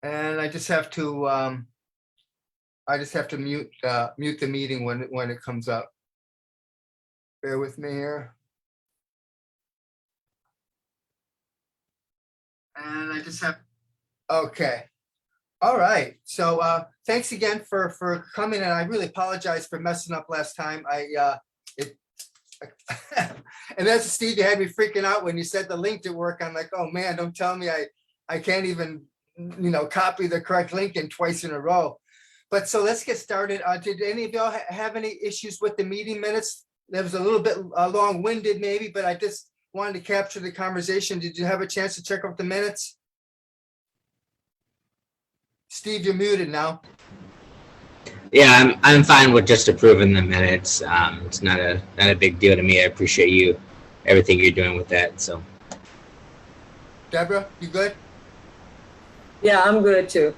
And I just have to mute the meeting when it comes up. Bear with me here. And I just have, okay. All right. So thanks again for coming, and I really apologize for messing up last time. And that's Steve, you had me freaking out when you said the link didn't work. I'm like, oh man, don't tell me I can't even, copy the correct link in twice in a row. But so let's get started. Did any of y'all have any issues with the meeting minutes? That was a little bit long-winded maybe, but I just wanted to capture the conversation. Did you have a chance to check out the minutes? Steve, you're muted now. Yeah, I'm fine with just approving the minutes. It's not a big deal to me. I appreciate everything you're doing with that. So, Deborah, you good? Yeah, I'm good too.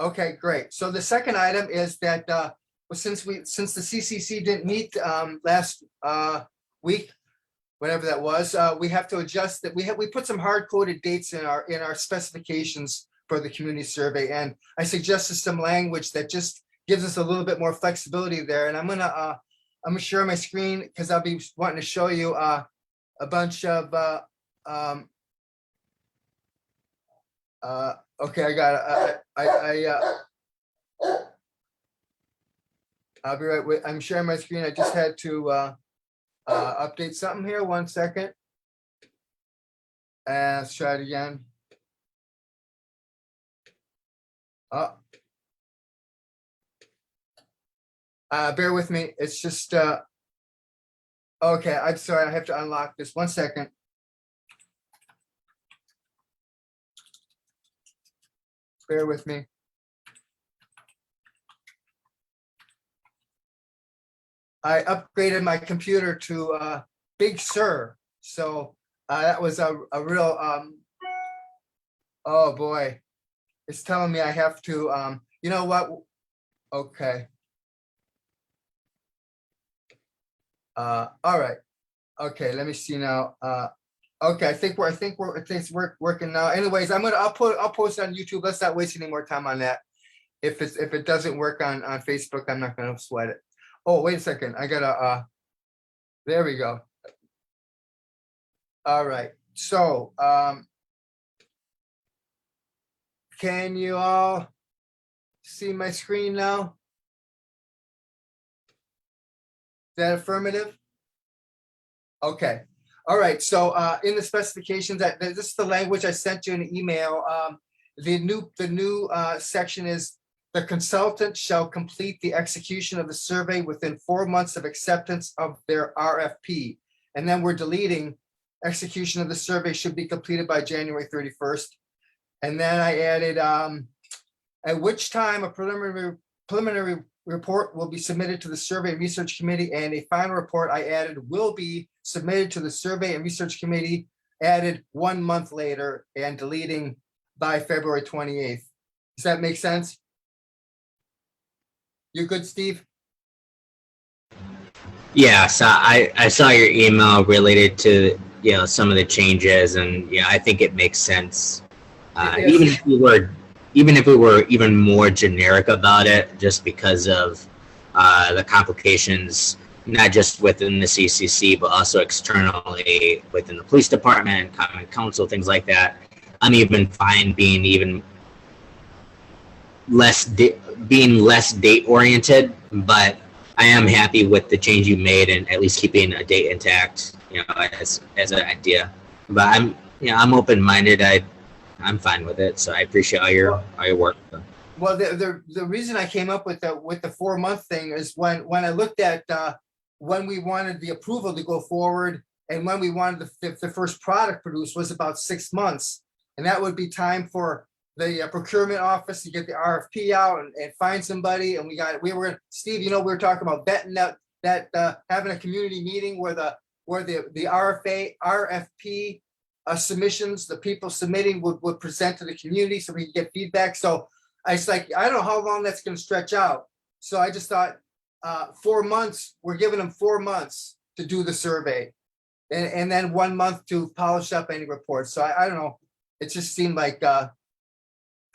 Okay, great. So the second item is that since the CCC didn't meet last week, whatever that was, we have to adjust that. We put some hard-coded dates in our specifications for the community survey, and I suggested some language that just gives us a little bit more flexibility there. And I'm gonna share my screen because I'll be wanting to show you a bunch of okay, I got I'll be right with. I'm sharing my screen. I just had to update something here. 1 second. And let's try it again. Bear with me. It's just okay. I'm sorry. I have to unlock this. 1 second. Bear with me. I upgraded my computer to Big Sur, so that was a real oh boy, it's telling me I have to you know what? Okay. All right. Okay, let me see now. Okay, I think it's working now. Anyways, I'll post it on YouTube. Let's not waste any more time on that. If it doesn't work on Facebook, I'm not gonna sweat it. Oh, wait a second. I gotta there we go. All right. So can you all see my screen now? Is that affirmative? Okay. All right. So in the specifications, this is the language I sent you in an email. The new section is: the consultant shall complete the execution of the survey within 4 months of acceptance of their RFP. And then we're deleting execution of the survey should be completed by January 31st. And then I added at which time a preliminary report will be submitted to the Survey and Research Committee, and a final report I added will be submitted to the Survey and Research Committee, added 1 month later, and deleting by February 28th. Does that make sense? You good, Steve? yeah, so I saw your email related to some of the changes, and I think it makes sense. Even if we were even more generic about it, just because of the complications, not just within the CCC, but also externally within the police department, common council, things like that. I'm even fine being even less date oriented, but I am happy with the change you made and at least keeping a date intact, as an idea. But I'm open minded. I'm fine with it, so I appreciate all your work. Well, the reason I came up with the 4 month thing is when I looked at when we wanted the approval to go forward and when we wanted the first product produced was about 6 months, and that would be time for the procurement office to get the RFP out and find somebody. And Steve, we were talking about vetting that having a community meeting where the RFP submissions, the people submitting would present to the community so we can get feedback. So I was like, I don't know how long that's going to stretch out. So I just thought 4 months, we're giving them 4 months to do the survey and then 1 month to polish up any reports. So I don't know. It just seemed like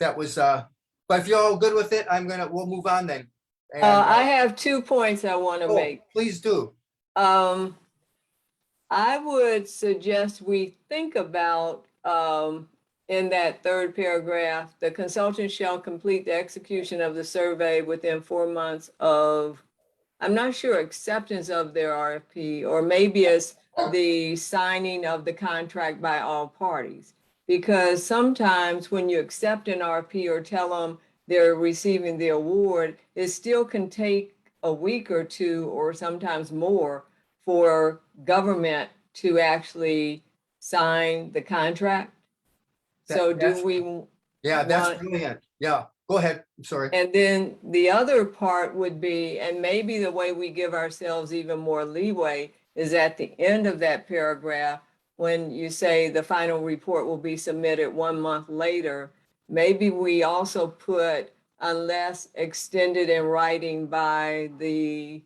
that was, but if you're all good with it, we'll move on then. And, I have 2 points I want to oh, make. please do. I would suggest we think about, in that third paragraph, the consultant shall complete the execution of the survey within 4 months of, I'm not sure, acceptance of their RFP, or maybe it's the signing of the contract by all parties. Because sometimes when you accept an RFP or tell them they're receiving the award, it still can take a week or two, or sometimes more, for government to actually sign the contract. So That's- do we Yeah, that's want, brilliant. Yeah, go ahead. I'm sorry. and then the other part would be, and maybe the way we give ourselves even more leeway is at the end of that paragraph, when you say the final report will be submitted 1 month later, maybe we also put unless extended in writing by the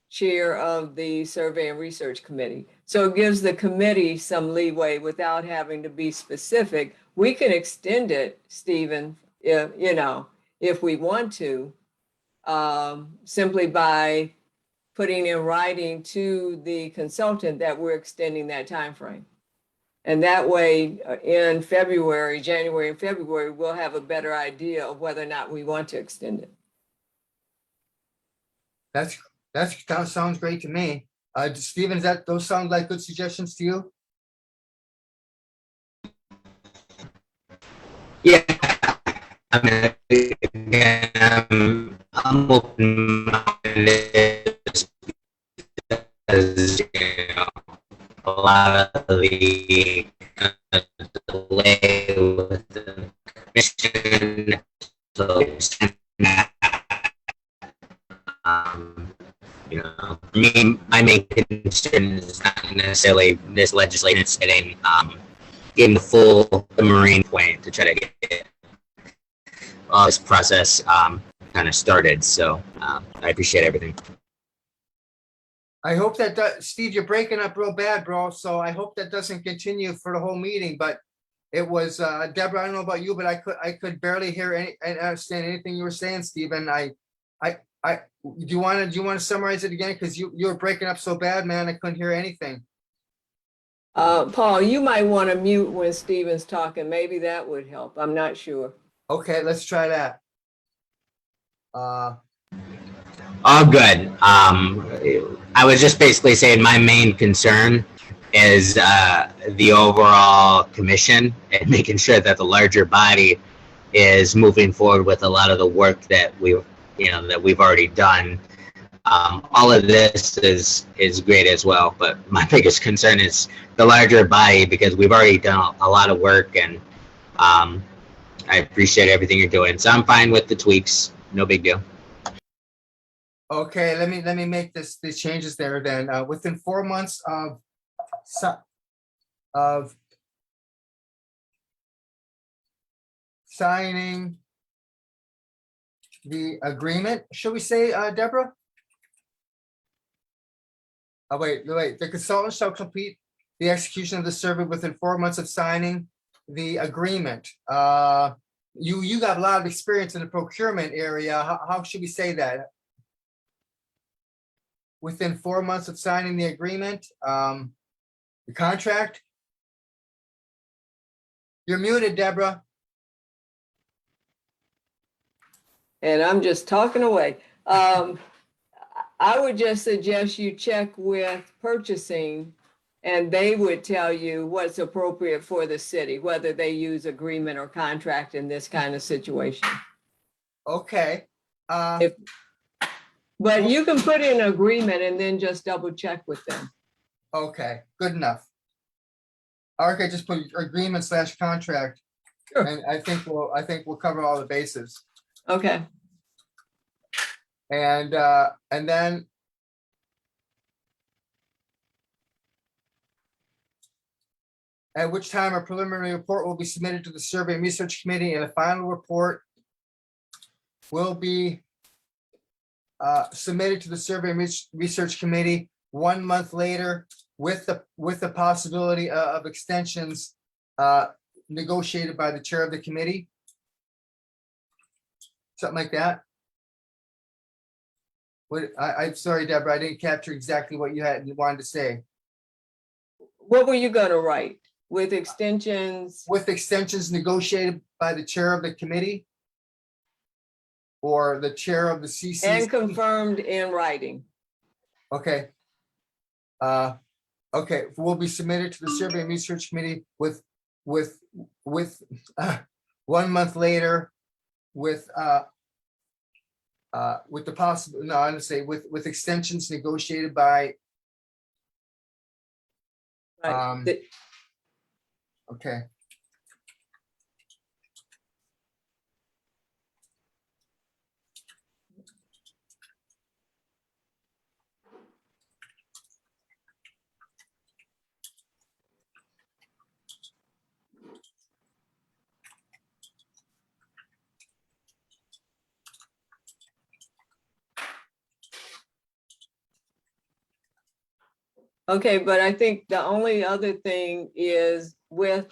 chair of the Survey and Research Committee. So it gives the committee some leeway without having to be specific. We can extend it, Stephen, if we want to, simply by putting in writing to the consultant that we're extending that time frame. And that way, in January and February, we'll have a better idea of whether or not we want to extend it. That sounds great to me. Stephen, those sound like good suggestions to you? Yeah, I mean, again, I'm open-minded because, a lot of the delay with the commission, so for me, my main concern is not necessarily this legislation, it's getting the full marine point to try to get this process kind of started. So I appreciate everything. I hope that Steve, you're breaking up real bad, bro. So I hope that doesn't continue for the whole meeting. But it was Deborah. I don't know about you, but I could barely hear and understand anything you were saying, Stephen. Do you want to summarize it again? Because you were breaking up so bad, man. I couldn't hear anything. Paul, you might want to mute when Stephen's talking. Maybe that would help. I'm not sure. Okay, let's try that. All good. I was just basically saying my main concern is the overall commission and making sure that the larger body is moving forward with a lot of the work that we've already done. All of this is great as well, but my biggest concern is the larger body, because we've already done a lot of work, and I appreciate everything you're doing. So I'm fine with the tweaks. No big deal. Okay, let me make these changes there then. Within 4 months of signing the agreement, should we say, Deborah? Oh, wait, the consultant shall complete the execution of the survey within 4 months of signing the agreement. You got a lot of experience in the procurement area. How should we say that? Within 4 months of signing the agreement, the contract. You're muted, Deborah. And I'm just talking away. I would just suggest you check with purchasing, and they would tell you what's appropriate for the city, whether they use agreement or contract in this kind of situation. Okay. But you can put in agreement and then just double check with them. Okay, good enough. Okay, just put agreement / contract. Sure. And I think we'll cover all the bases. Okay. And then at which time a preliminary report will be submitted to the Survey and Research Committee, and a final report will be submitted to the Survey and Research Committee 1 month later, with the possibility of extensions negotiated by the chair of the committee. something like that. What, I'm sorry, Deborah, I didn't capture exactly what you wanted to say. What were you gonna write? With extensions? With extensions negotiated by the chair of the committee or the chair of the CC. And confirmed in writing. Okay. Okay, will be submitted to the Survey and Research Committee with 1 month later with the possible, no, I'm gonna say with extensions negotiated by, Right. okay. Okay, but I think the only other thing is with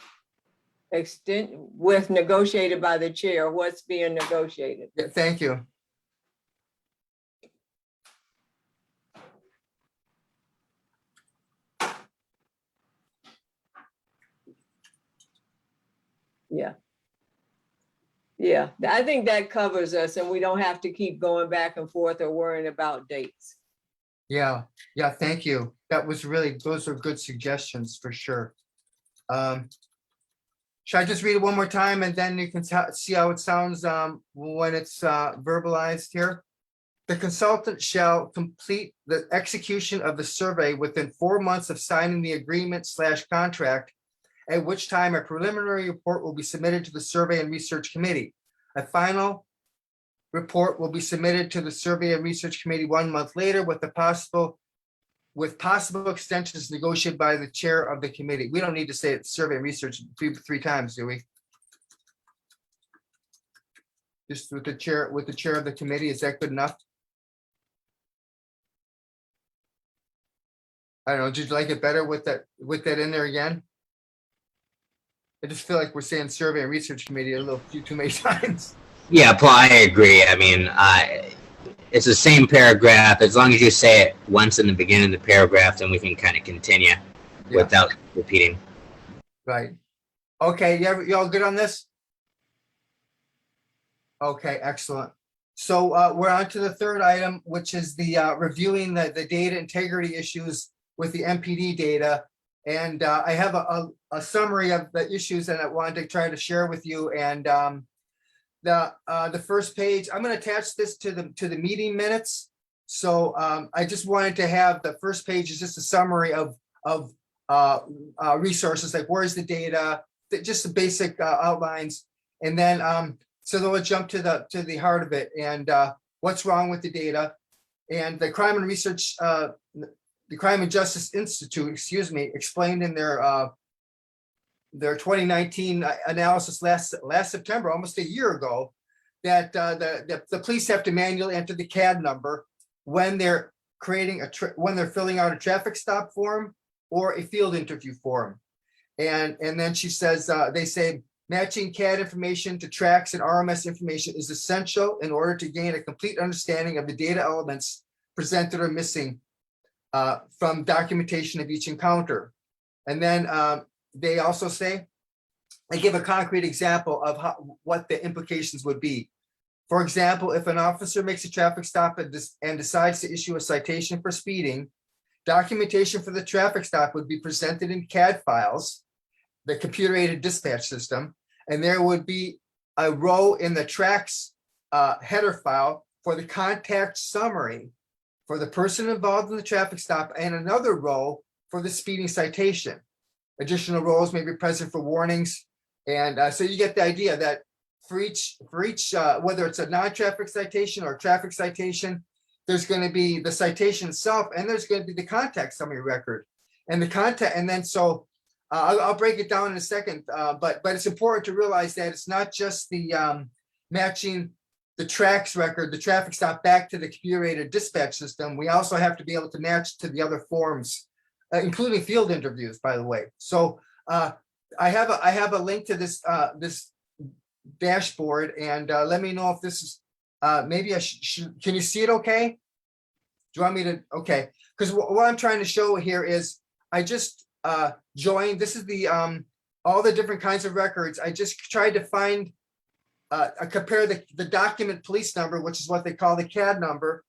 negotiated by the chair, what's being negotiated? Yeah, thank you. Yeah. Yeah, I think that covers us and we don't have to keep going back and forth or worrying about dates. Yeah, thank you. That was really, those are good suggestions for sure. Should I just read it one more time and then you can see how it sounds when it's verbalized here? The consultant shall complete the execution of the survey within 4 months of signing the agreement/contract, at which time a preliminary report will be submitted to the Survey and Research Committee. A final report will be submitted to the Survey and Research Committee 1 month later with possible extensions negotiated by the chair of the committee. We don't need to say it, Survey and Research three times, do we? Just with the chair of the committee, is that good enough? I don't know, did you like it better with that in there again? I just feel like we're saying Survey and Research Committee a few too many times. Yeah, Paul, I agree. I mean, it's the same paragraph. As long as you say it once in the beginning of the paragraph, then we can kind of continue without repeating. Right. Okay, you all good on this? Okay, excellent. So we're on to the third item, which is the reviewing the data integrity issues with the MPD data. And I have a summary of the issues that I wanted to try to share with you. And the first page, I'm going to attach this to the meeting minutes. So I just wanted to have the first page is just a summary of resources, like where's the data, just the basic outlines, and then so then we'll jump to the heart of it and what's wrong with the data. And the Crime and Research, the Crime and Justice Institute, explained in their 2019 analysis last September, almost a year ago, that the police have to manually enter the CAD number when they're when they're filling out a traffic stop form or a field interview form. And then she says, they say matching CAD information to tracks and RMS information is essential in order to gain a complete understanding of the data elements presented or missing from documentation of each encounter. And then they also say, they give a concrete example of what the implications would be. For example, if an officer makes a traffic stop and decides to issue a citation for speeding, documentation for the traffic stop would be presented in CAD files, the computer-aided dispatch system, and there would be a row in the tracks header file for the contact summary for the person involved in the traffic stop, and another row for the speeding citation. Additional rows may be present for warnings. And so you get the idea that for each whether it's a non-traffic citation or a traffic citation, there's going to be the citation itself, and there's going to be the contact summary record. And the contact, and then so I'll break it down in a second, but it's important to realize that it's not just the matching the tracks record, the traffic stop, back to the computer-aided dispatch system. We also have to be able to match to the other forms, including field interviews, by the way. So I have a link to this this dashboard, and let me know if this maybe I should, can you see it okay? Do you want me to, okay, because what I'm trying to show here is I just joined, this is the all the different kinds of records. I just tried to find compare the document police number, which is what they call the CAD number,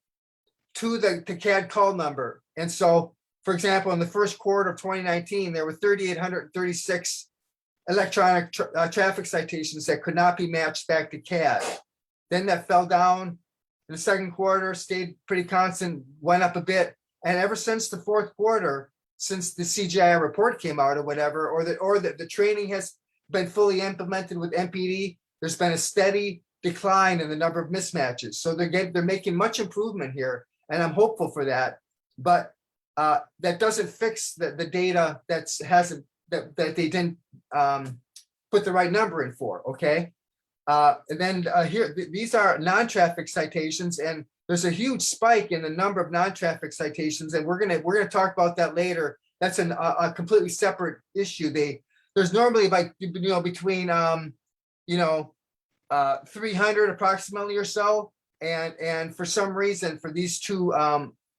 to the CAD call number. And so, for example, in the first quarter of 2019, there were 3,836 electronic traffic citations that could not be matched back to CAD. Then that fell down in the second quarter, stayed pretty constant, went up a bit. And ever since the fourth quarter, since the CGI report came out or whatever, or the training has been fully implemented with MPD, there's been a steady decline in the number of mismatches. So they're making much improvement here, and I'm hopeful for that. But that doesn't fix the data that they didn't put the right number in for. Okay, and then here these are non-traffic citations, and there's a huge spike in the number of non-traffic citations, and we're gonna talk about that later. That's a completely separate issue. There's normally like between 300 approximately or so, and for some reason for these two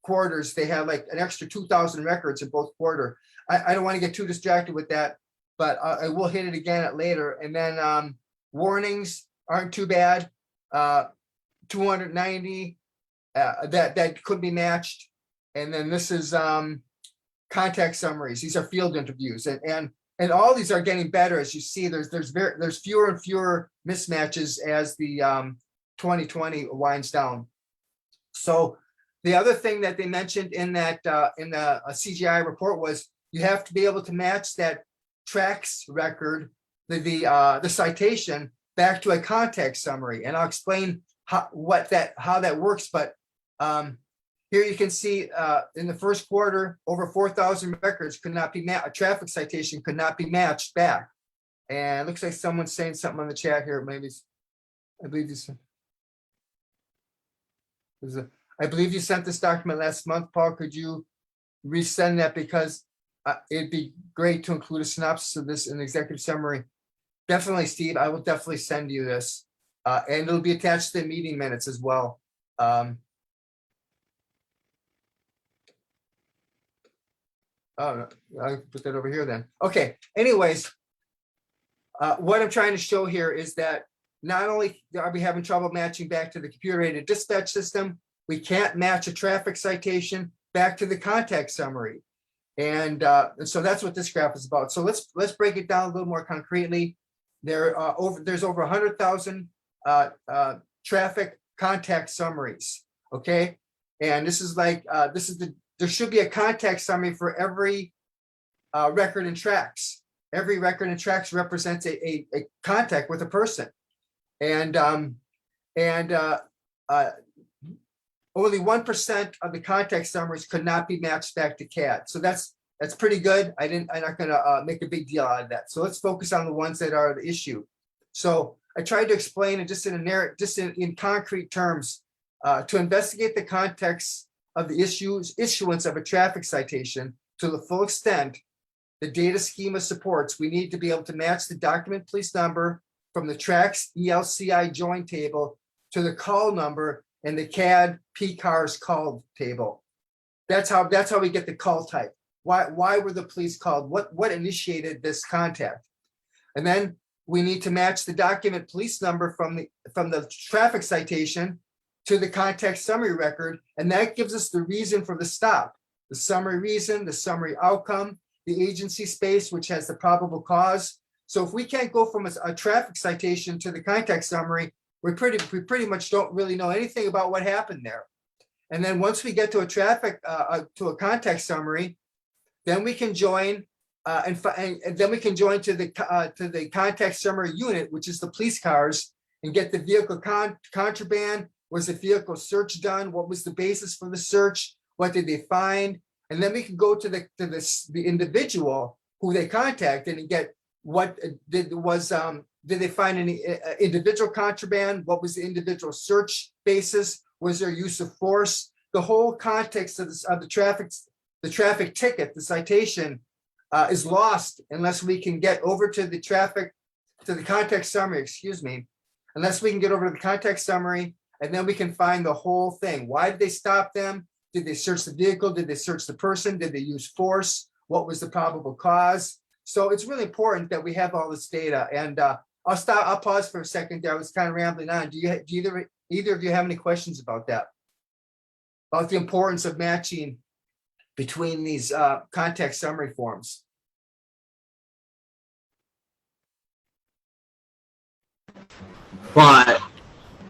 quarters they have like an extra 2,000 records in both quarter. I don't want to get too distracted with that, but I will hit it again later. And then warnings aren't too bad, 290 that could be matched. And then this is contact summaries. These are field interviews, and all these are getting better. As you see, there's fewer and fewer mismatches as the 2020 winds down. So the other thing that they mentioned in that in the CGI report was you have to be able to match that tracks record, the citation, back to a contact summary, and I'll explain how that works. But here you can see in the first quarter, over 4,000 records could not be matched. A traffic citation could not be matched back. And it looks like someone's saying something on the chat here. Maybe I believe you sent this document last month, Paul. Could you resend that, because it'd be great to include a synopsis of this in the executive summary. Definitely, Steve. I will definitely send you this, and it'll be attached to the meeting minutes as well. Oh, I'll put that over here then. Okay. Anyways, what I'm trying to show here is that not only are we having trouble matching back to the computer-aided dispatch system, we can't match a traffic citation back to the contact summary. And so that's what this graph is about. So let's break it down a little more concretely. There's over 100,000 traffic contact summaries. Okay, and this is like there should be a contact summary for every record in tracks. Every record in tracks represents a contact with a person, and only 1% of the contact summaries could not be matched back to CAD. So that's pretty good. I'm not going to make a big deal out of that. So let's focus on the ones that are the issue. So I tried to explain it just in concrete terms to investigate the context of the issuance of a traffic citation to the full extent the data schema supports. We need to be able to match the document police number from the tracks ELCI join table to the call number in the CAD PCARS called table. That's how we get the call type. Why were the police called? What initiated this contact? And then we need to match the document police number from the traffic citation to the contact summary record, and that gives us the reason for the stop, the summary reason, the summary outcome, the agency space, which has the probable cause. So if we can't go from a traffic citation to the contact summary, we pretty much don't really know anything about what happened there. And then once we get to to a contact summary, then we can join and then we can join to the contact summary unit, which is the police cars, and get the vehicle contraband. Was the vehicle search done? What was the basis for the search? What did they find? And then we can go to the individual who they contacted and get what did they find any individual contraband? What was the individual search basis? Was there use of force? The whole context of the traffic ticket, the citation, is lost unless we can get over to the contact summary. Excuse me. Unless we can get over to the contact summary and then we can find the whole thing. Why did they stop them? Did they search the vehicle? Did they search the person? Did they use force? What was the probable cause? So it's really important that we have all this data. And I'll pause for a second there. I was kind of rambling on. Do either of you have any questions about that? About the importance of matching between these context summary forms? Well,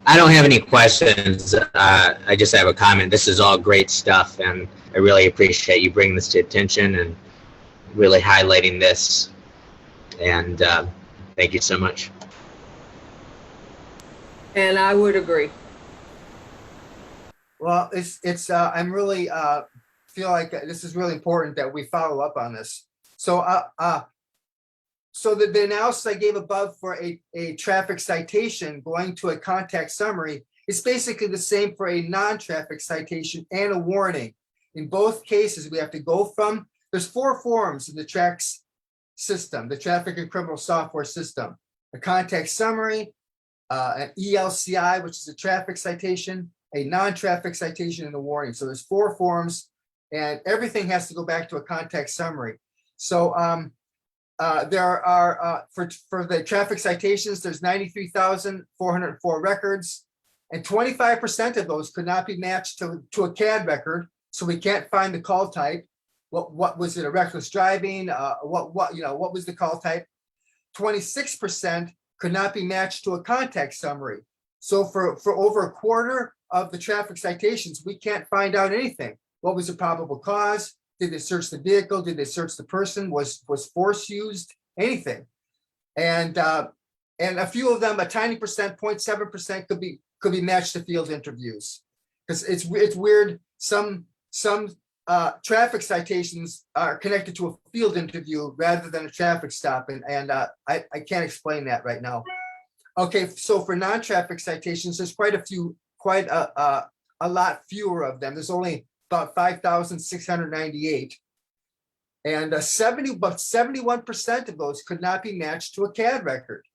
I don't have any questions. I just have a comment. This is all great stuff, and I really appreciate you bringing this to attention and really highlighting this. And thank you so much. And I would agree. Well, I'm really feel like this is really important that we follow up on this. So so the analysis I gave above for a traffic citation going to a context summary is basically the same for a non-traffic citation and a warning. In both cases, we have to go from, there's 4 forms in the TRACS system, the traffic and criminal software system: a context summary, an ELCI, which is a traffic citation, a non-traffic citation, and a warning. So there's 4 forms, and everything has to go back to a context summary. So there are, for the traffic citations, there's 93,404 records, and 25% of those could not be matched to a CAD record. So we can't find the call type. What was it? A reckless driving? What was the call type? 26% could not be matched to a context summary. So for over a quarter of the traffic citations, we can't find out anything. What was the probable cause? Did they search the vehicle? Did they search the person? Was force used? Anything? And a few of them, a tiny percent, 0.7%, could be matched to field interviews. Because it's weird. Some traffic citations are connected to a field interview rather than a traffic stop, and I can't explain that right now. Okay, so for non-traffic citations, there's quite a lot fewer of them. There's only about 5,698, and 71% of those could not be matched to a CAD record,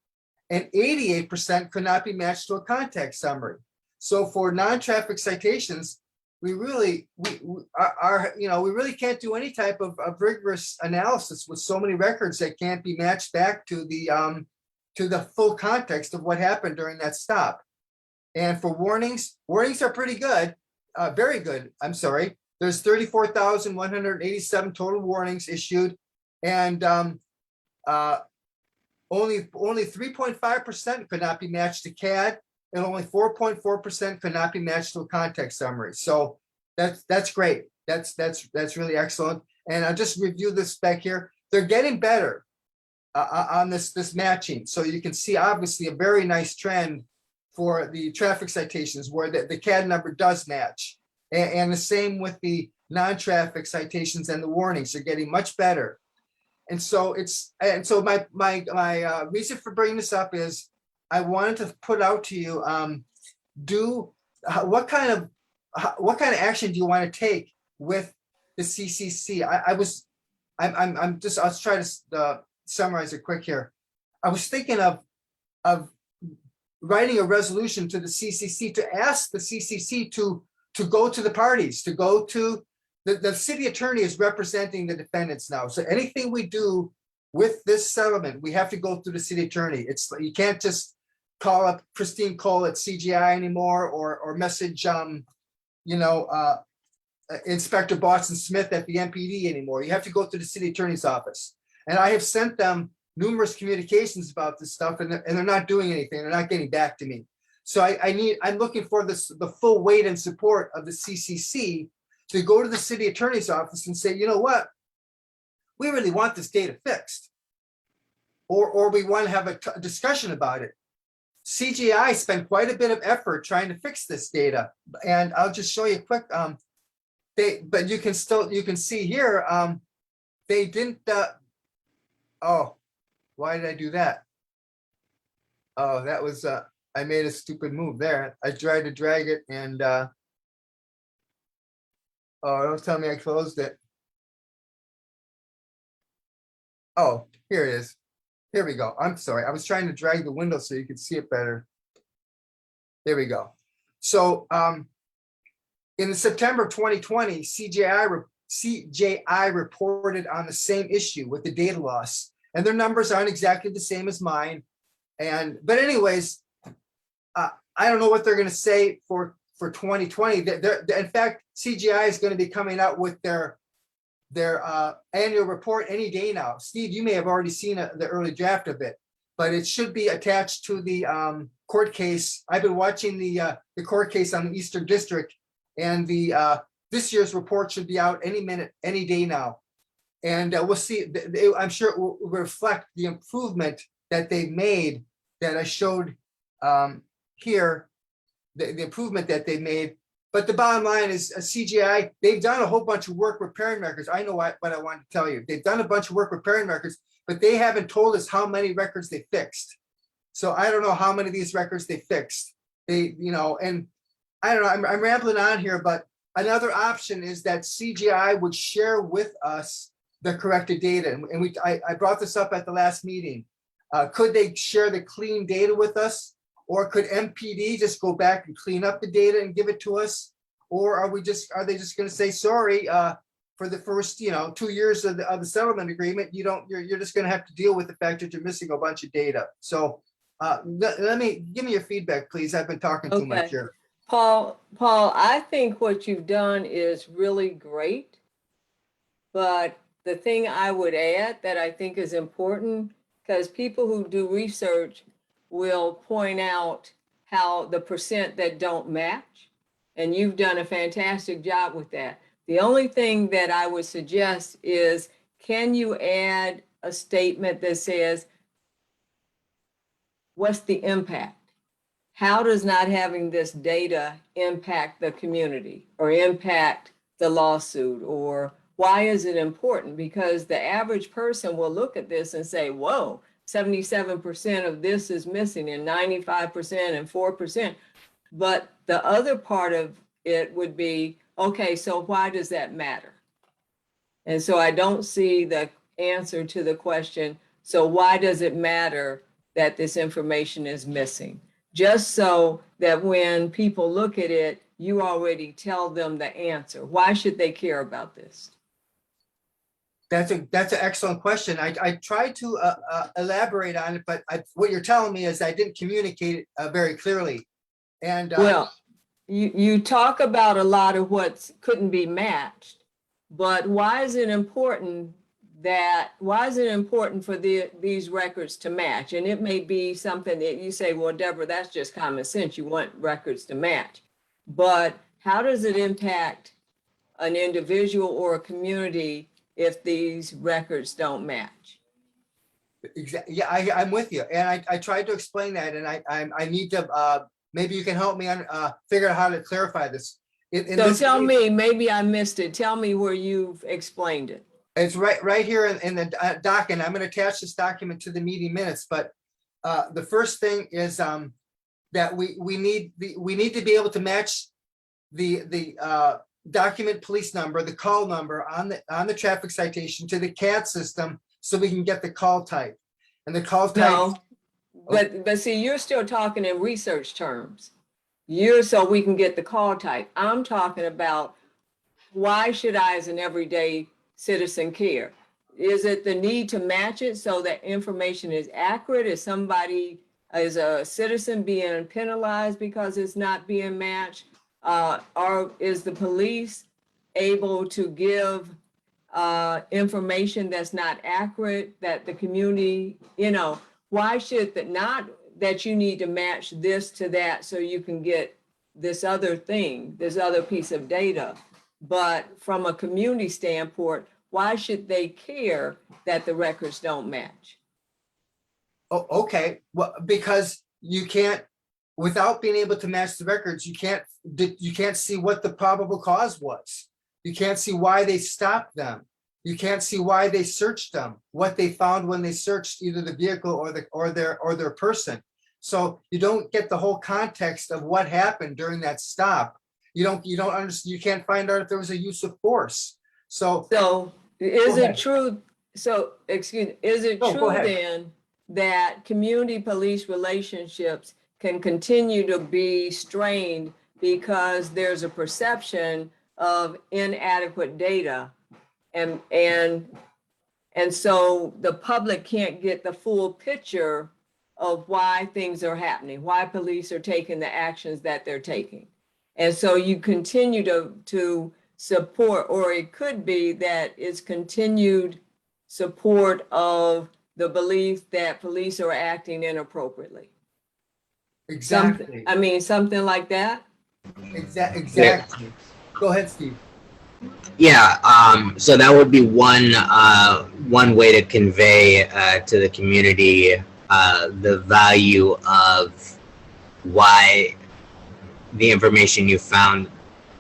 and 88% could not be matched to a context summary. So for non-traffic citations, we really can't do any type of rigorous analysis with so many records that can't be matched back to the full context of what happened during that stop. And for warnings are pretty good, very good. I'm sorry. There's 34,187 total warnings issued, and only 3.5% could not be matched to CAD, and only 4.4% could not be matched to a context summary. So that's great. That's really excellent. And I'll just review this back here. They're getting better on this matching. So you can see obviously a very nice trend for the traffic citations where the CAD number does match. And the same with the non-traffic citations and the warnings. They're getting much better. And so my reason for bringing this up is I wanted to put out to you, what kind of action do you want to take with the CCC? I'll try to summarize it quick here. I was thinking of writing a resolution to the CCC to ask the CCC to go to the parties, to go to the city attorney is representing the defendants now. So anything we do with this settlement, we have to go through the city attorney. You can't just call up Christine Cole at CGI anymore, or message Inspector Boston Smith at the MPD anymore. You have to go to the city attorney's office. And I have sent them numerous communications about this stuff, and they're not doing anything. They're not getting back to me. So I'm looking for the full weight and support of the CCC to go to the city attorney's office and say, you know what, we really want this data fixed, or we want to have a discussion about it. CGI spent quite a bit of effort trying to fix this data, and I'll just show you quick. But you can see here, they didn't. Oh, why did I do that? Oh, that was I made a stupid move there. I tried to drag it, and oh, don't tell me I closed it. Oh, here it is. Here we go. I'm sorry. I was trying to drag the window so you could see it better. There we go. So in the September 2020, CJI reported on the same issue with the data loss, and their numbers aren't exactly the same as mine. But anyways, I don't know what they're going to say for 2020. In fact, CGI is going to be coming out with their annual report any day now. Steve, you may have already seen the early draft of it, but it should be attached to the court case. I've been watching the court case on the Eastern District, and this year's report should be out any minute, any day now. And we'll see. I'm sure it will reflect the improvement that they've made that I showed here, the improvement that they made. But the bottom line is CGI, they've done a whole bunch of work repairing records. I know what I wanted to tell you. They've done a bunch of work repairing records, but they haven't told us how many records they fixed. So I don't know how many of these records they fixed. And I don't know, I'm rambling on here, but another option is that CGI would share with us the corrected data. And I brought this up at the last meeting. Could they share the clean data with us? Or could MPD just go back and clean up the data and give it to us? Or are they just going to say, sorry, for the first 2 years of the settlement agreement, you're just going to have to deal with the fact that you're missing a bunch of data. So give me your feedback, please. I've been talking too much here. Paul, I think what you've done is really great. But the thing I would add that I think is important, because people who do research will point out how the percent that don't match, and you've done a fantastic job with that. The only thing that I would suggest is, can you add a statement that says, what's the impact? How does not having this data impact the community or impact the lawsuit, or why is it important? Because the average person will look at this and say, whoa, 77% of this is missing and 95% and 4%. But the other part of it would be, okay, so why does that matter? And so I don't see the answer to the question, so why does it matter that this information is missing? Just so that when people look at it, you already tell them the answer. Why should they care about this? That's an excellent question. I tried to elaborate on it, but what you're telling me is I didn't communicate it very clearly. And well, you talk about a lot of what couldn't be matched, but why is it important for these records to match? And it may be something that you say, well, Deborah, that's just common sense. You want records to match. But how does it impact an individual or a community if these records don't match? Exactly. Yeah, I'm with you. And I tried to explain that, and I need to, maybe you can help me figure out how to clarify this. So tell me, maybe I missed it. Tell me where you've explained it. It's right here in the doc, and I'm going to attach this document to the meeting minutes. But the first thing is that we need to be able to match the document police number, the call number on the traffic citation to the CAD system, so we can get the call type. And the call type. No, but see, you're still talking in research terms. So we can get the call type. I'm talking about, why should I, as an everyday citizen, care? Is it the need to match it so that information is accurate? Is a citizen being penalized because it's not being matched? Or is the police able to give information that's not accurate, that the community, why should not that you need to match this to that so you can get this other thing, this other piece of data? But from a community standpoint, why should they care that the records don't match? Oh, okay. Well, because you can't, without being able to match the records, you can't see what the probable cause was. You can't see why they stopped them. You can't see why they searched them, what they found when they searched either the vehicle or their person. So you don't get the whole context of what happened during that stop. You don't understand. You can't find out if there was a use of force. So is it true? So excuse me, is it true then that community police relationships can continue to be strained because there's a perception of inadequate data. And so the public can't get the full picture of why things are happening, why police are taking the actions that they're taking. And so you continue to support, or it could be that it's continued support of the belief that police are acting inappropriately. Exactly. Something like that. Exactly. Go ahead, Steve. Yeah, so that would be one way to convey to the community the value of why the information you found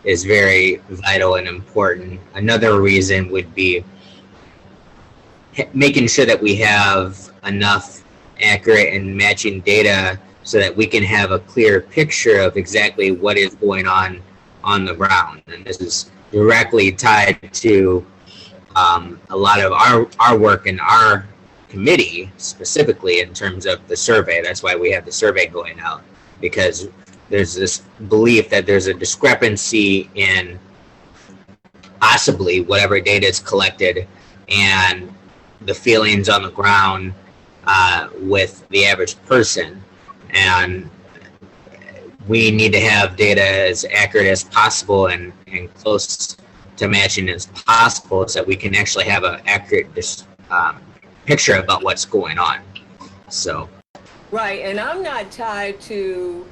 is very vital and important. Another reason would be making sure that we have enough accurate and matching data so that we can have a clear picture of exactly what is going on the ground. And this is directly tied to a lot of our work in our committee, specifically in terms of the survey. That's why we have the survey going out, because there's this belief that there's a discrepancy in possibly whatever data is collected and the feelings on the ground with the average person. And we need to have data as accurate as possible and close to matching as possible so that we can actually have an accurate picture about what's going on. So. Right, and I'm not tied to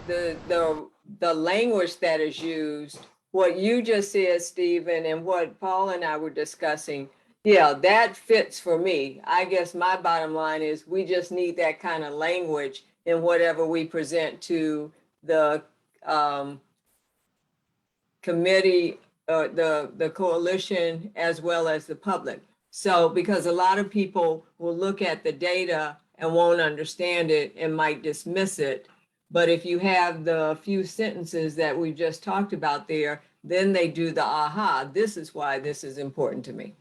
the language that is used. What you just said, Stephen, and what Paul and I were discussing, yeah, that fits for me. I guess my bottom line is we just need that kind of language in whatever we present to the committee, the coalition, as well as the public. So, because a lot of people will look at the data and won't understand it and might dismiss it. But if you have the few sentences that we've just talked about there, then they do the aha, this is why this is important to me.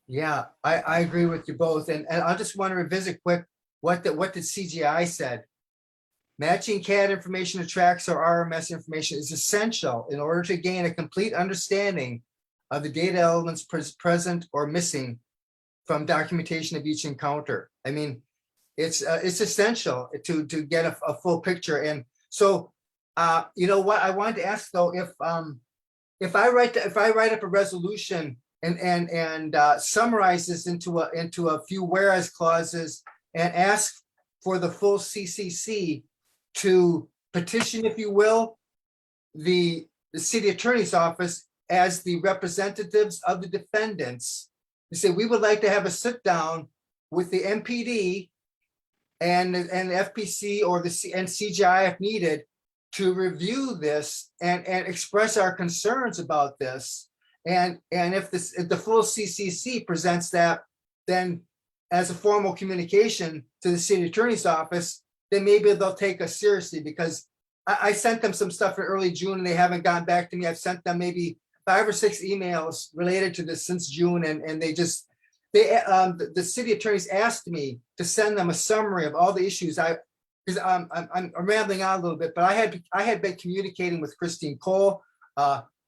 Yeah, I agree with you both. And I just want to revisit quick what did CGI said. Matching CAD information to tracks or RMS information is essential in order to gain a complete understanding of the data elements present or missing from documentation of each encounter. I mean, it's essential to get a full picture. And so, you know what I wanted to ask though, if I write up a resolution and summarize this into a few whereas clauses and ask for the full CCC to petition, if you will, the city attorney's office as the representatives of the defendants, to say we would like to have a sit down with the MPD and FPC or and CGI if needed to review this and express our concerns about this. And if the full CCC presents that, then as a formal communication to the city attorney's office, then maybe they'll take us seriously, because I sent them some stuff in early June and they haven't gotten back to me. I've sent them maybe 5 or 6 emails related to this since June, and the city attorneys asked me to send them a summary of all the issues. Because I'm rambling on a little bit, but I had been communicating with Christine Cole,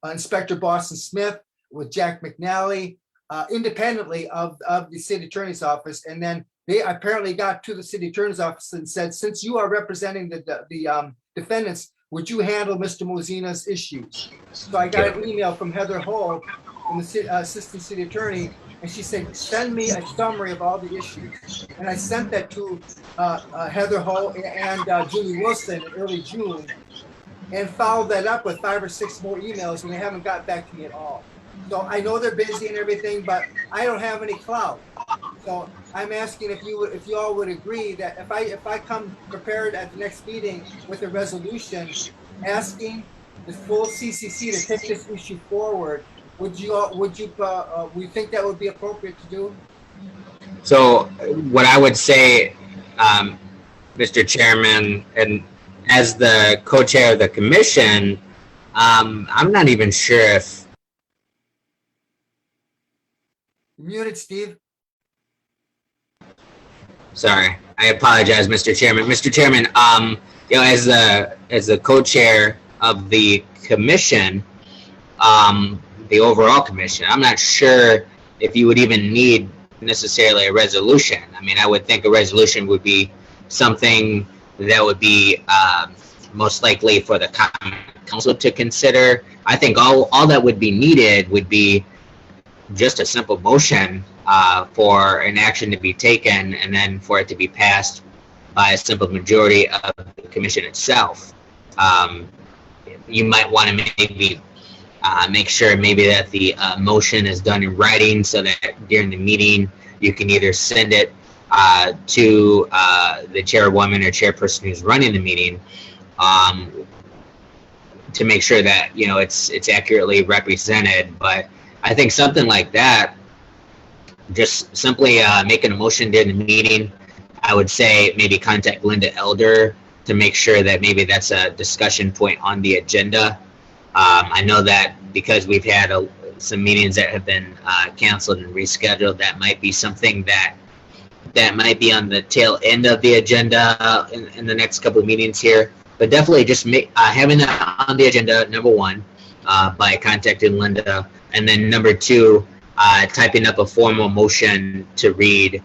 Inspector Boston Smith, with Jack McNally, independently of the city attorney's office, and then they apparently got to the city attorney's office and said, since you are representing the defendants, would you handle Mr. Mozina's issues? So I got an email from Heather Hull, from the assistant city attorney, and she said, send me a summary of all the issues. And I sent that to Heather Hull and Julie Wilson in early June, and followed that up with 5 or 6 more emails, and they haven't got back to me at all. So I know they're busy and everything, but I don't have any clout. So I'm asking if you all would agree that if I come prepared at the next meeting with a resolution asking the full CCC to take this issue forward, we think that would be appropriate to do? So what I would say, Mr. Chairman, and as the co-chair of the commission, I'm not even sure if. You're muted, Steve. Sorry, I apologize, Mr. Chairman. Mr. Chairman, as the co-chair of the commission, the overall commission, I'm not sure if you would even need necessarily a resolution. I mean, I would think a resolution would be something that would be most likely for the common council to consider. I think all that would be needed would be just a simple motion for an action to be taken, and then for it to be passed by a simple majority of the commission itself. You might want to maybe make sure maybe that the motion is done in writing, so that during the meeting you can either send it to the chairwoman or chairperson who's running the meeting, to make sure that it's accurately represented. But I think something like that, just simply making a motion during the meeting, I would say maybe contact Linda Elder to make sure that maybe that's a discussion point on the agenda. I know that because we've had some meetings that have been canceled and rescheduled, that might be something that might be on the tail end of the agenda in the next couple of meetings here. But definitely just having that on the agenda, number one, by contacting Linda, and then number two, typing up a formal motion to read,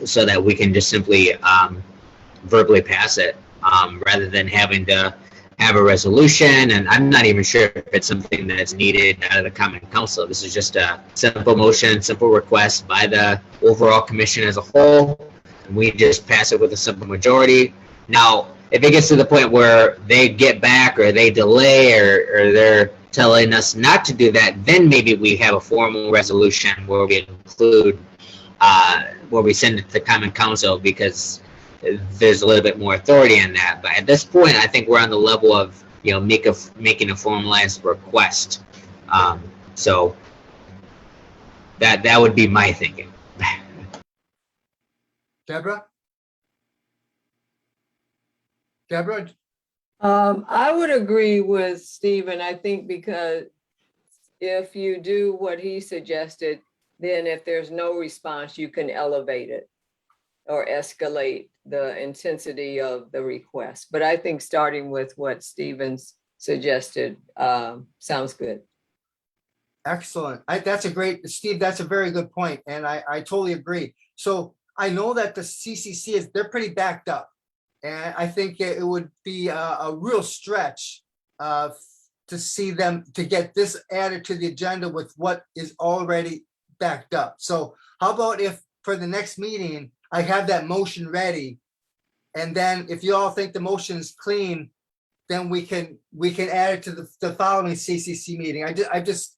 so that we can just simply verbally pass it, rather than having to have a resolution. And I'm not even sure if it's something that's needed out of the common council. This is just a simple motion, simple request by the overall commission as a whole, and we just pass it with a simple majority. Now, if it gets to the point where they get back or they delay or they're telling us not to do that, then maybe we have a formal resolution where we include, where we send it to the common council, because there's a little bit more authority in that. But at this point, I think we're on the level of making a formalized request. So that would be my thinking. Deborah? I would agree with Stephen. I think because if you do what he suggested, then if there's no response, you can elevate it or escalate the intensity of the request. But I think starting with what Stephen's suggested sounds good. Excellent. Steve, that's a very good point. And I totally agree. So I know that the CCC they're pretty backed up. And I think it would be a real stretch to see them to get this added to the agenda with what is already backed up. So how about if for the next meeting, I have that motion ready, and then if you all think the motion is clean, then we can add it to the following CCC meeting. I'm just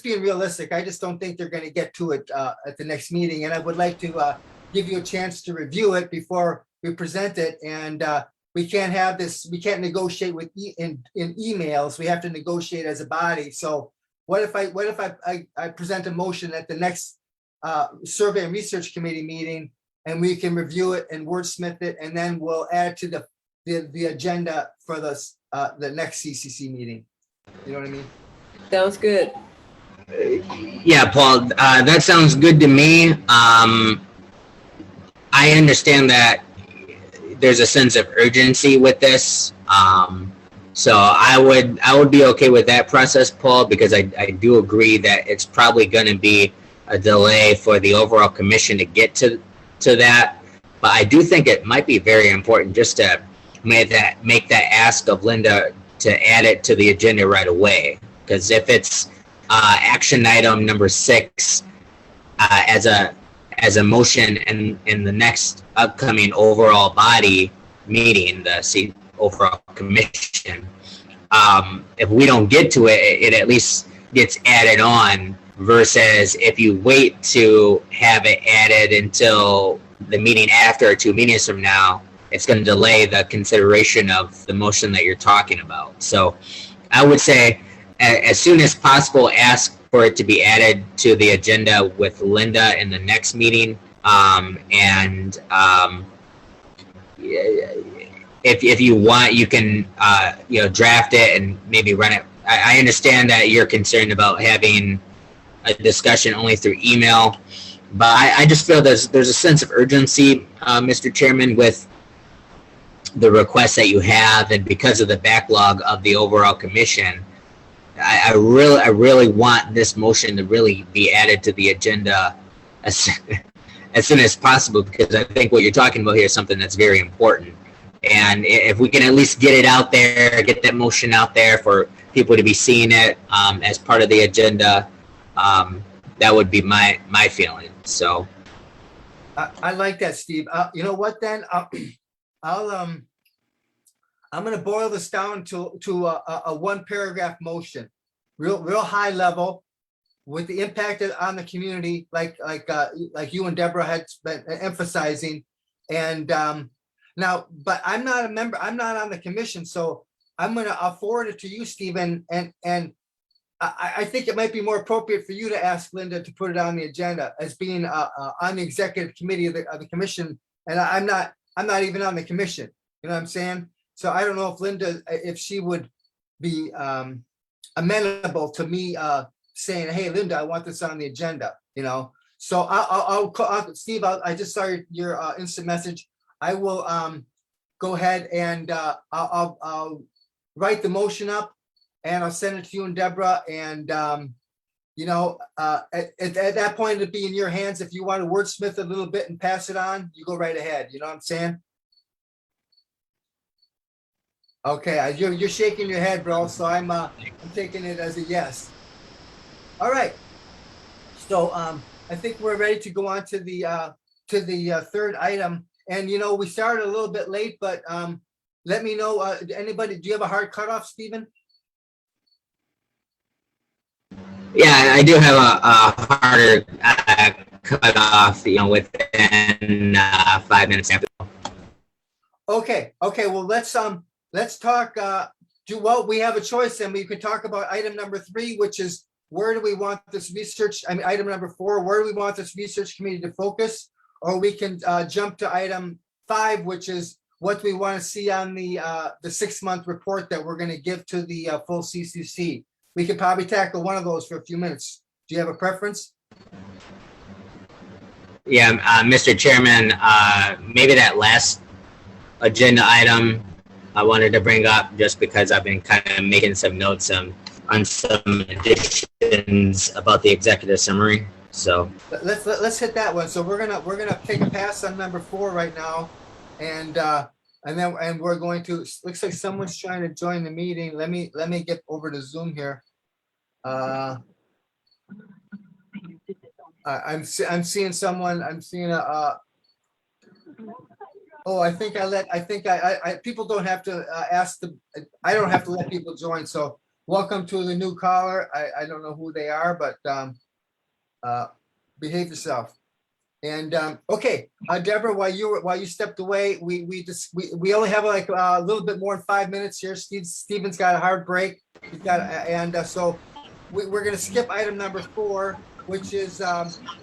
being realistic. I just don't think they're going to get to it at the next meeting, and I would like to give you a chance to review it before we present it. And we can't have this. We can't negotiate with in emails. We have to negotiate as a body. So what if I present a motion at the next survey and research committee meeting, and we can review it and wordsmith it, and then we'll add it to the agenda for the next CCC meeting. You know what I mean? Sounds good. Yeah, Paul, that sounds good to me. I understand that there's a sense of urgency with this. So I would be okay with that process, Paul, because I do agree that it's probably going to be a delay for the overall commission to get to that. But I do think it might be very important just to make that ask of Linda to add it to the agenda right away. Because if it's action item number 6 as a motion in the next upcoming overall body meeting, the overall commission, if we don't get to it, it at least gets added on, versus if you wait to have it added until the meeting after or 2 meetings from now, it's going to delay the consideration of the motion that you're talking about. So I would say as soon as possible, ask for it to be added to the agenda with Linda in the next meeting. If you want, you can draft it and maybe run it. I understand that you're concerned about having a discussion only through email. But I just feel there's a sense of urgency, Mr. Chairman, with the requests that you have, and because of the backlog of the overall commission, I really want this motion to really be added to the agenda as soon as possible, because I think what you're talking about here is something that's very important. And if we can at least get it out there, get that motion out there for people to be seeing it as part of the agenda, that would be my feeling. So I like that, Steve. You know what, then? I'm going to boil this down to a one paragraph motion, real high level, with the impact on the community, like you and Deborah had been emphasizing. And now, but I'm not a member. I'm not on the commission, so I'll forward it to you, Stephen. And I think it might be more appropriate for you to ask Linda to put it on the agenda as being on the executive committee of the commission. And I'm not even on the commission. You know what I'm saying? So I don't know if Linda, if she would be amenable to me saying, "Hey, Linda, I want this on the agenda." You know. So I'll call Steve. I just saw your instant message. I will go ahead and I'll write the motion up, and I'll send it to you and Deborah. And you know, at that point, it'd be in your hands. If you want to wordsmith a little bit and pass it on, you go right ahead. You know what I'm saying? Okay, you're shaking your head, bro. So I'm taking it as a yes. All right. So I think we're ready to go on to the third item. And you know, we started a little bit late, but let me know. Anybody, do you have a hard cutoff, Stephen? yeah, I do have a harder cutoff, you know, within 5 minutes after. Okay. Well, let's talk. Well, we have a choice, and we could talk about item number 3, which is where do we want this research? I mean, item number 4, where do we want this research committee to focus? Or we can jump to item 5, which is what we want to see on the 6-month report that we're going to give to the full CCC. We could probably tackle one of those for a few minutes. Do you have a preference? Yeah, Mr. Chairman, maybe that last agenda item I wanted to bring up, just because I've been kind of making some notes on some additions about the executive summary. So let's hit that one. So we're gonna take a pass on number 4 right now, and we're going to. Looks like someone's trying to join the meeting. Let me get over to Zoom here. I'm seeing someone. I'm seeing a. Oh, I think people don't have to ask I don't have to let people join. So welcome to the new caller. I don't know who they are, but behave yourself. And okay, Deborah, while you stepped away, we only have like a little bit more than 5 minutes here. Stephen's got a hard break. He's got so we're going to skip item number 4, which is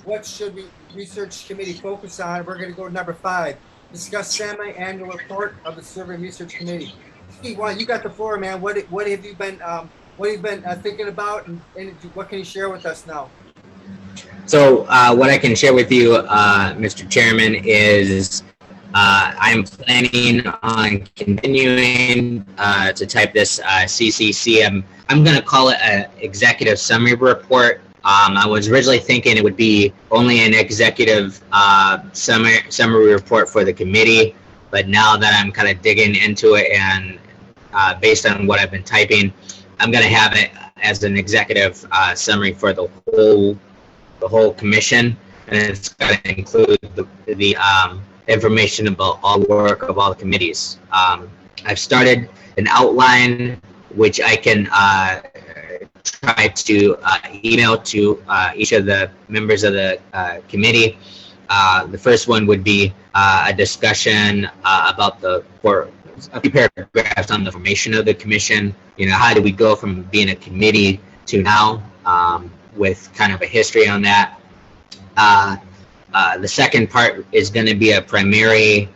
what should we research committee focus on. We're going to go to number 5. Discuss semi-annual report of the Survey Research Committee. Steve, well, you got the floor, man. What have you been thinking about, and what can you share with us now? So what I can share with you, Mr. Chairman, is I'm planning on continuing to type this CCC. I'm going to call it an executive summary report. I was originally thinking it would be only an executive summary report for the committee, but now that I'm kind of digging into it, and based on what I've been typing, I'm going to have it as an executive summary for the whole commission, and it's going to include the information about all the work of all the committees. I've started an outline which I can try to email to each of the members of the committee. The first one would be a discussion about a few paragraphs on the formation of the commission. You know, how do we go from being a committee to now, with kind of a history on that. The second part is going to be a primary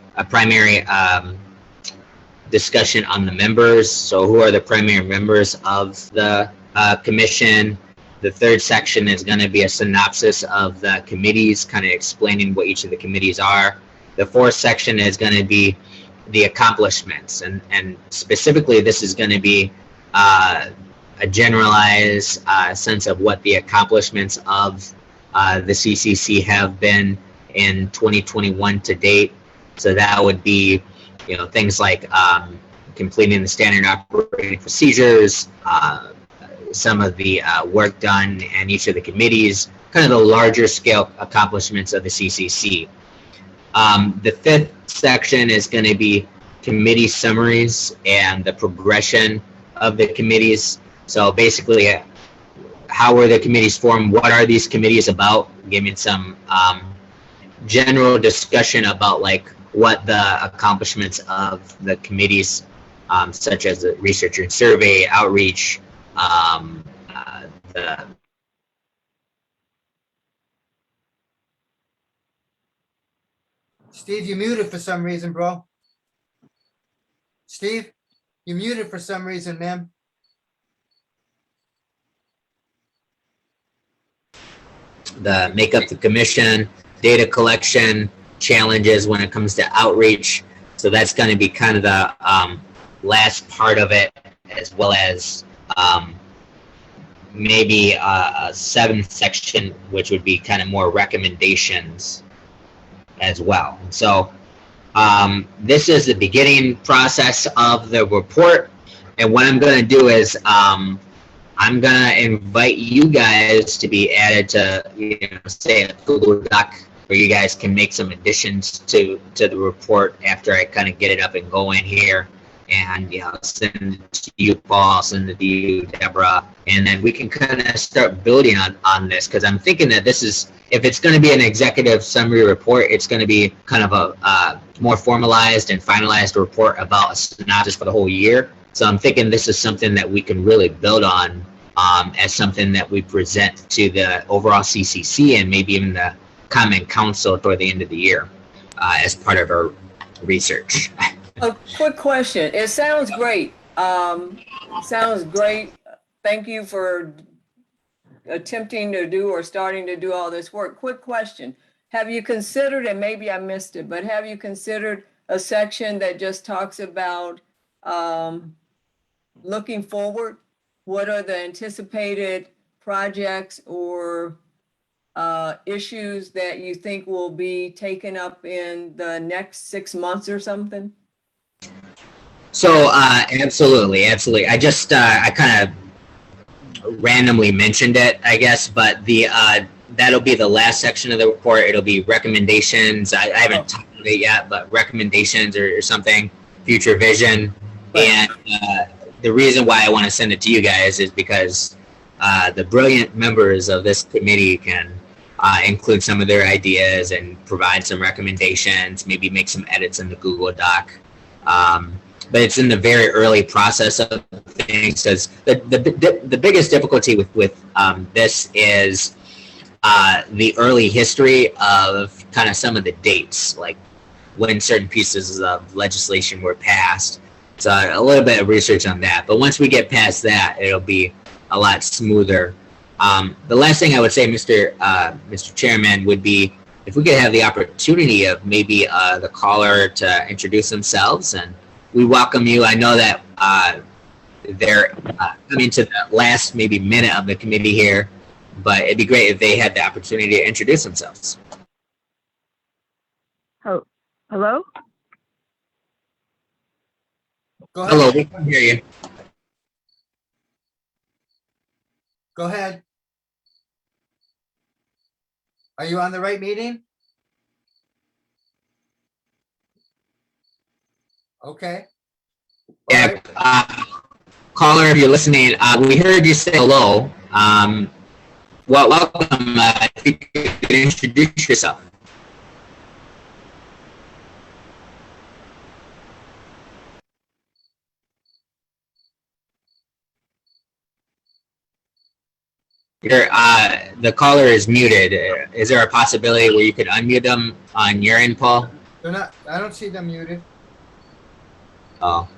discussion on the members. So who are the primary members of the commission? The third section is going to be a synopsis of the committees, kind of explaining what each of the committees are. The fourth section is going to be the accomplishments, and specifically this is going to be a generalized sense of what the accomplishments of the CCC have been in 2021 to date. So that would be, you know, things like completing the standard operating procedures, some of the work done in each of the committees, kind of the larger scale accomplishments of the CCC. The fifth section is going to be committee summaries and the progression of the committees. So basically, how were the committees formed? What are these committees about? Giving some general discussion about like what the accomplishments of the committees, such as the research and survey, outreach, the Steve, you muted for some reason, bro. Steve, you muted for some reason, man. the makeup the commission, data collection, challenges when it comes to outreach. So that's going to be kind of the last part of it, as well as maybe a seventh section, which would be kind of more recommendations as well. So this is the beginning process of the report. And what I'm going to do is I'm going to invite you guys to be added to, you know, say a Google Doc where you guys can make some additions to the report after I kind of get it up and going here. And, you know, send it to you, Paul, send it to you, Deborah, and then we can kind of start building on this, because I'm thinking that this is, if it's going to be an executive summary report, it's going to be kind of a more formalized and finalized report about a synopsis for the whole year. So I'm thinking this is something that we can really build on as something that we present to the overall CCC and maybe even the Common Council toward the end of the year as part of our research. A quick question. It sounds great. Sounds great. Thank you for attempting to do or starting to do all this work. Quick question. Have you considered, and maybe I missed it, but have you considered a section that just talks about looking forward? What are the anticipated projects or issues that you think will be taken up in the next 6 months or something? So absolutely. I just I kind of randomly mentioned it, I guess, but the that'll be the last section of the report. It'll be recommendations. I haven't titled it yet, but recommendations or something, future vision. And the reason why I want to send it to you guys is because the brilliant members of this committee can include some of their ideas and provide some recommendations, maybe make some edits in the Google Doc. But it's in the very early process of things, because the biggest difficulty with this is the early history of kind of some of the dates, like when certain pieces of legislation were passed. So a little bit of research on that. But once we get past that, it'll be a lot smoother. The last thing I would say, Mr. Chairman, would be if we could have the opportunity of maybe the caller to introduce themselves, and we welcome you. I know that they're coming to the last maybe minute of the committee here, but it'd be great if they had the opportunity to introduce themselves. Oh, hello? Go ahead. Hello, we can hear you. Go ahead. Are you on the right meeting? Okay. All Yeah, right. caller, if you're listening, we heard you say hello. Well, welcome. If you could introduce yourself. The caller is muted. Is there a possibility where you could unmute them on your end, Paul? They're not, I don't see them muted. Oh.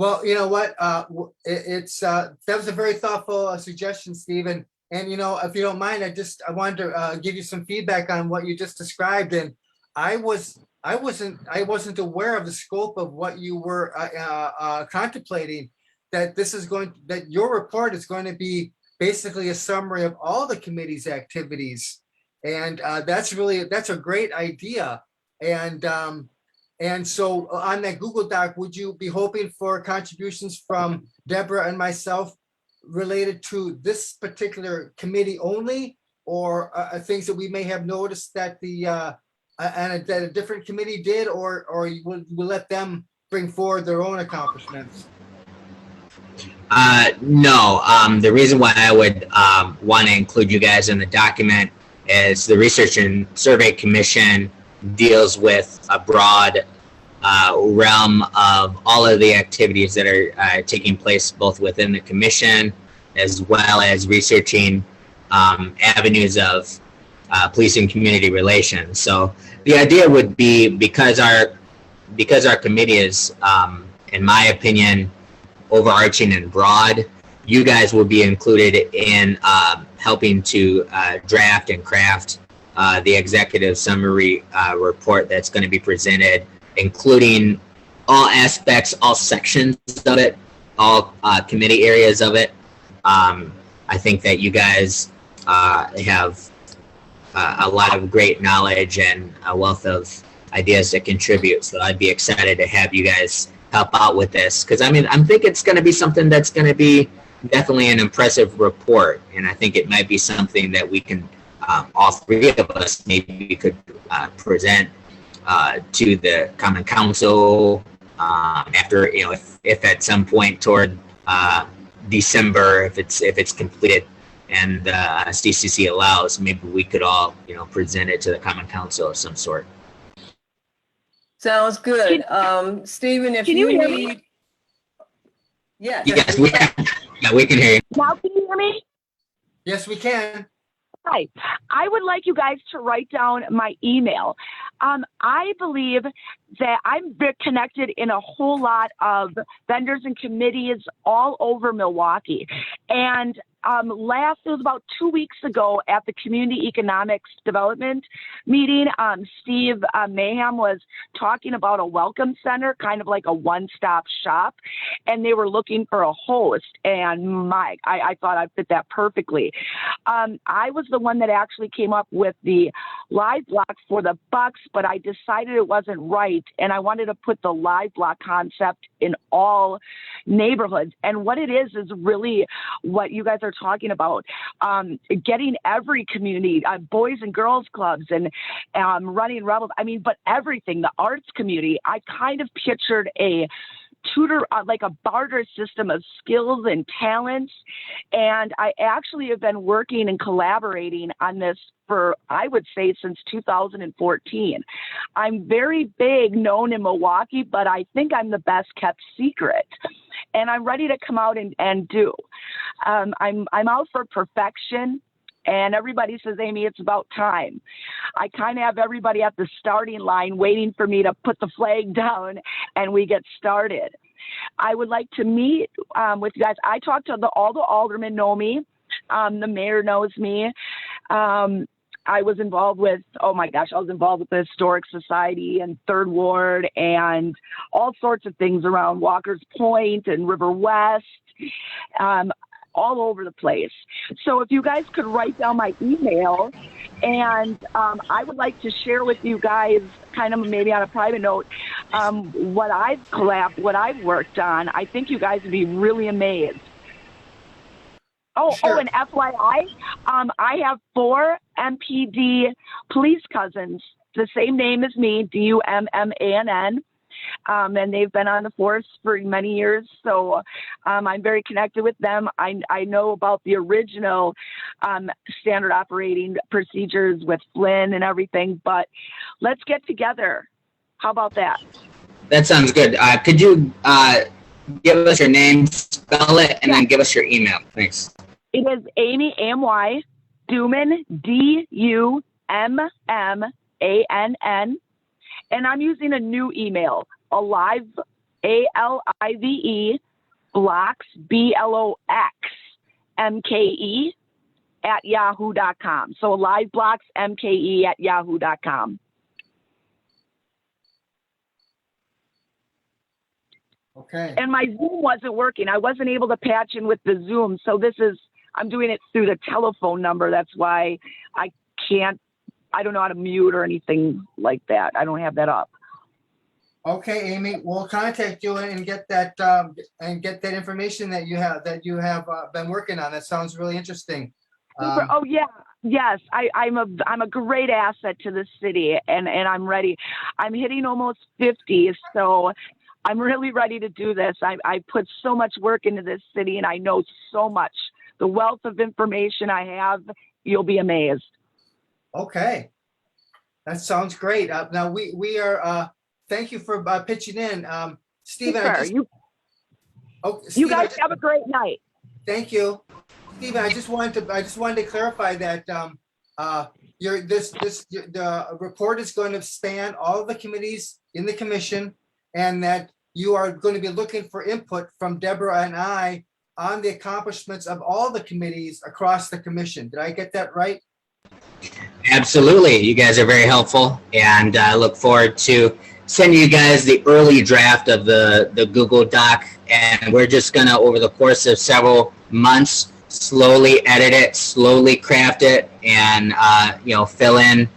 Well, you know what? That was a very thoughtful suggestion, Stephen. And you know, if you don't mind, I wanted to give you some feedback on what you just described. And I wasn't aware of the scope of what you were contemplating. That your report is going to be basically a summary of all the committee's activities, and that's a great idea. And so on that Google Doc, would you be hoping for contributions from Deborah and myself related to this particular committee only, or things that we may have noticed that that a different committee did, or you will let them bring forward their own accomplishments? No, the reason why I would want to include you guys in the document is the Research and Survey Commission deals with a broad realm of all of the activities that are taking place both within the commission as well as researching avenues of police and community relations. So the idea would be, because our committee is, in my opinion, overarching and broad, you guys will be included in helping to draft and craft the executive summary report that's going to be presented, including all aspects, all sections of it, all committee areas of it. I think that you guys have a lot of great knowledge and a wealth of ideas to contribute. So I'd be excited to have you guys help out with this, because I think it's going to be something that's going to be definitely an impressive report, and I think it might be something that we can, all three of us, maybe could present to the Common Council after, if at some point toward December, if it's completed and SDCC allows, maybe we could all present it to the Common Council of some sort. Sounds good. Stephen, if you hear need. me? Yes. Yes, we can hear you. Now can you hear me? Yes, we can. Hi. I would like you guys to write down my email. I believe that I'm connected in a whole lot of vendors and committees all over Milwaukee. And it was about 2 weeks ago at the Community Economics Development meeting, Steve Mayhem was talking about a welcome center, kind of like a one-stop shop, and they were looking for a host. And I thought I'd fit that perfectly. I was the one that actually came up with the live block for the Bucks, but I decided it wasn't right, and I wanted to put the live block concept in all neighborhoods. And what it is really what you guys are talking about, getting every community, boys and girls clubs, and running rebels. But everything, the arts community. I kind of pictured a tutor, like a barter system of skills and talents. And I actually have been working and collaborating on this for, I would say, since 2014. I'm very big, known in Milwaukee, but I think I'm the best kept secret. And I'm ready to come out and do. I'm out for perfection. And everybody says, Amy, it's about time. I kind of have everybody at the starting line waiting for me to put the flag down and we get started. I would like to meet with you guys. I talked to all the aldermen know me. The mayor knows me. I was involved with, the Historic Society and Third Ward and all sorts of things around Walker's Point and River West. All over the place. So if you guys could write down my email, and I would like to share with you guys, kind of maybe on a private note, what I've worked on. I think you guys would be really amazed. Sure. And FYI, I have 4 MPD police cousins, the same name as me, Dummann. And they've been on the force for many years, so I'm very connected with them. I know about the original standard operating procedures with Flynn and everything, but let's get together. How about that? That sounds good. Could you give us your name, spell it, and then give us your email? Thanks. It is Amy, A-M-Y, Dummann, D-U-M-M-A-N-N. And I'm using a new email, ALIVE blocks BLOXMKE at yahoo.com. So liveblocksmke at yahoo.com. Okay. And my Zoom wasn't working. I wasn't able to patch in with the Zoom. So I'm doing it through the telephone number. That's why I don't know how to mute or anything like that. I don't have that up. Okay, Amy, we'll contact you and get that information that you have been working on. That sounds really interesting. Super. Oh yeah, yes. I'm a great asset to the city, and I'm ready. I'm hitting almost 50, so I'm really ready to do this. I put so much work into this city, and I know so much. The wealth of information I have, you'll be amazed. Okay, that sounds great. Now we are. Thank you for pitching in, Stephen. Super. Stephen, You guys have a great night. Thank you, Stephen. I just wanted to clarify that the report is going to span all the committees in the commission, and that you are going to be looking for input from Deborah and I on the accomplishments of all the committees across the commission. Did I get that right? Absolutely. You guys are very helpful, and I look forward to sending you guys the early draft of the Google Doc, and we're just gonna, over the course of several months, slowly edit it, slowly craft it, and fill in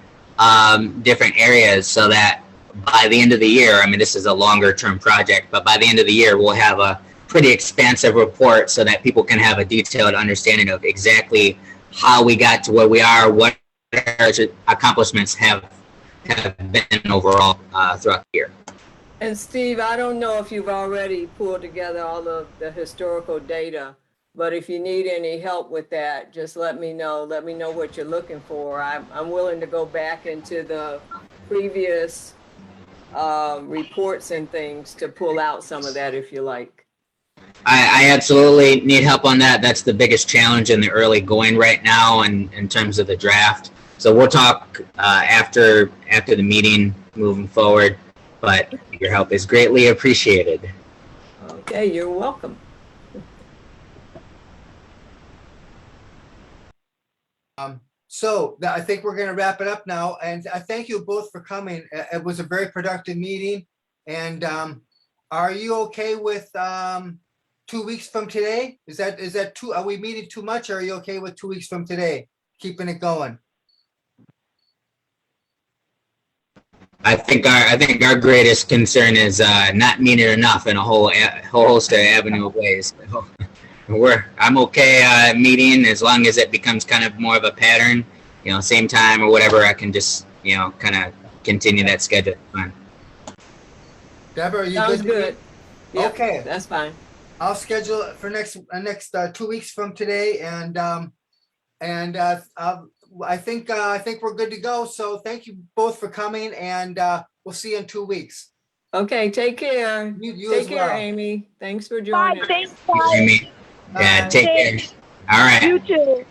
different areas so that by the end of the year, I mean, this is a longer term project, but by the end of the year, we'll have a pretty expansive report so that people can have a detailed understanding of exactly how we got to where we are, what our accomplishments have been overall throughout the year. And Steve, I don't know if you've already pulled together all of the historical data, but if you need any help with that, just let me know. Let me know what you're looking for. I'm willing to go back into the previous reports and things to pull out some of that if you like. I absolutely need help on that. That's the biggest challenge in the early going right now, and in terms of the draft. So we'll talk after the meeting moving forward, but your help is greatly appreciated. Okay, you're welcome. So I think we're going to wrap it up now, and I thank you both for coming. It was a very productive meeting, and are you okay with 2 weeks from today? Is that too? Are we meeting too much? Or are you okay with 2 weeks from today, keeping it going? I think our greatest concern is not meeting enough in a whole host of avenue of ways. I'm okay meeting as long as it becomes kind of more of a pattern, same time or whatever. I can just kind of continue that schedule. Fine. Deborah, are you Sounds good? Yep, Okay, that's fine. I'll schedule it for next 2 weeks from today, and I think we're good to go. So thank you both for coming, and we'll see you in 2 weeks. Okay, take care. You Take as care, well. Amy. Thanks for Bye. joining. Thanks, You, guys. Amy. Yeah, Bye. take care. All right. You too.